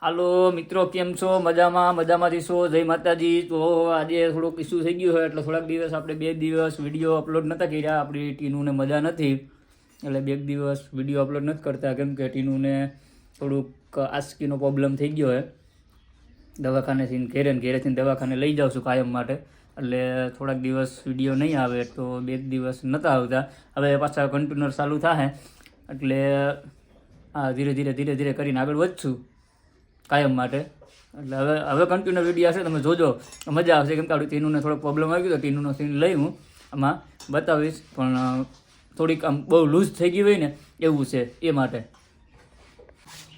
હાલો મિત્રો, કેમ છો? મજામાંથી છો? જય માતાજી. તો આજે થોડોક ઇસ્યુ થઈ ગયો હોય એટલે થોડાક દિવસ આપણે 2 દિવસ વિડીયો અપલોડ નહોતા કર્યા. આપણી ટીનુને મજા નથી એટલે 2 દિવસ વિડીયો અપલોડ નથી કરતા, કેમ કે ટીનુને થોડુંક આસ્કીનો પ્રોબ્લેમ થઈ ગયો હોય. દવાખાનેથી ઘેરેથી દવાખાને લઈ જાઉં છું કાયમ માટે, એટલે થોડાક દિવસ વિડીયો નહીં આવે તો 2 દિવસ નહોતા આવતા. હવે પાછા કન્ટિન્યુઅર ચાલુ થાય એટલે ધીરે ધીરે કરીને આગળ વધશું કાયમ માટે. એટલે હવે કન્ટિન્યુ વિડીયો હશે, તમે જોજો, મજા આવશે. કેમ કે આપણી ટીનુને થોડોક પ્રોબ્લેમ આવી ગયો, ટીનુનો સીન લઈ હું આમાં બતાવીશ, પણ થોડીક આમ બહુ લૂઝ થઈ ગઈ હોય ને એવું છે એ માટે.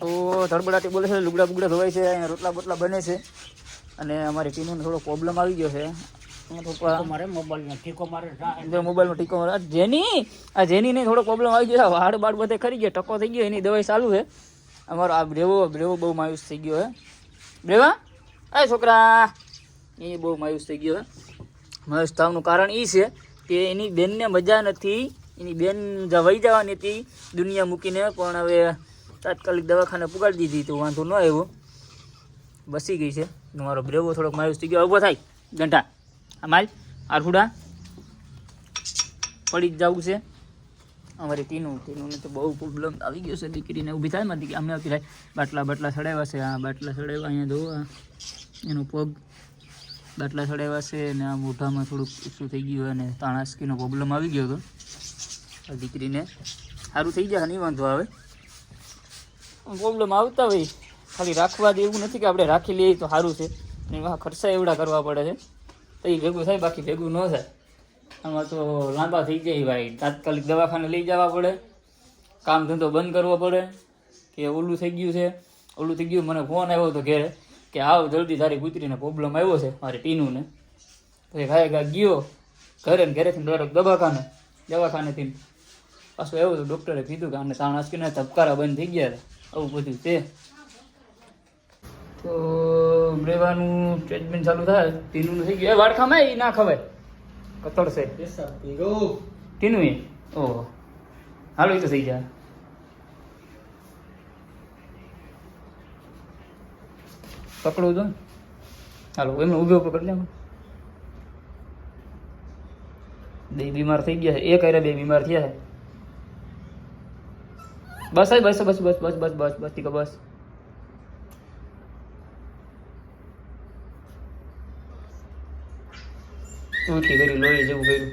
તો ધડબડાટી બોલે છે, લુગડા બુગડા ધોવાય છે, અહીંયા રોટલા બોટલા બને છે, અને અમારી ટીનુને થોડો પ્રોબ્લેમ આવી ગયો છે. મોબાઈલમાં ટીકો મારે જેની થોડો પ્રોબ્લેમ આવી ગયો છે. હાડ બાડ બધે ખરી ગયા, ટકો થઈ ગયો, એની દવાઈ ચાલુ છે. અમારો આ બ્રેવો બહુ માયુસ થઈ ગયો હે. બ્રેવા એ છોકરા, એ બહુ માયુસ થઈ ગયો હે. માયુસ થવાનું કારણ એ છે કે એની બેનને મજા નથી. એની બેન વહી જવાની હતી દુનિયા મૂકીને, પણ હવે તાત્કાલિક દવાખાને પુગાડી દીધી તો વાંધો ન આવ્યો, બસી ગઈ છે. મારો બ્રેવો થોડોક માયુસ થઈ ગયો. ઊભો થાય ઘંટા, માલ આરફુડા પડી જ જવું છે. અમારી ટીનુને તો બહુ પ્રોબ્લેમ આવી ગયો છે. દીકરીને ઊભી થાય માં દીકરી અમે આવતી થાય. બાટલા ચડાવ્યા છે, આ બાટલા ચડાવ્યા, અહીંયા જોવા એનો પગ બાટલા ચડાવ્યા છે, અને આ મોઢામાં થોડુંક ઇસ્યુ થઈ ગયું અને તાણાસ્કીનો પ્રોબ્લેમ આવી ગયો હતો. આ દીકરીને સારું થઈ જાય, નહીં વાંધો આવે. પ્રોબ્લેમ આવતા હોય ખાલી રાખવા દે એવું નથી કે આપણે રાખી લઈએ તો સારું છે. એમાં ખર્ચા એવડા કરવા પડે છે તો એ ભેગું થાય, બાકી ભેગું ન થાય. આમાં તો લાંબા થઈ જાય ભાઈ. તાત્કાલિક દવાખાને લઈ જવા પડે, કામ ધંધો બંધ કરવો પડે કે ઓલું થઈ ગયું. મને ફોન આવ્યો હતો ઘેરે કે આવ જલ્દી તારી પુત્રીને પ્રોબ્લેમ આવ્યો છે મારી ટીનુને. પછી ખાય ગયો ઘરેથી દવાખાનેથી પાછું આવ્યો તો ડૉક્ટરે કીધું કે આને તાણાસ્કીને ધબકારા બંધ થઈ ગયા હતા, આવું બધું છે. તો રેવાનું ટ્રીટમેન્ટ ચાલુ થાય. ટીનુનું થઈ ગયું. એ વાળ ખામે એ ના ખવાય, કતળ છે ટીનું એ. ઓહો, હાલો એ તો થઈ જાય. પકડવું તો હાલો, એમને ઊભો પકડી લે. બે બીમાર થઈ ગયા છે, એક અરે 2 બીમાર થયા છે. બસ બસ બસ બસ બસ બસ બસ બસ ઠીક બસ. ઉલટી કરી લોહી જેવું કર્યું.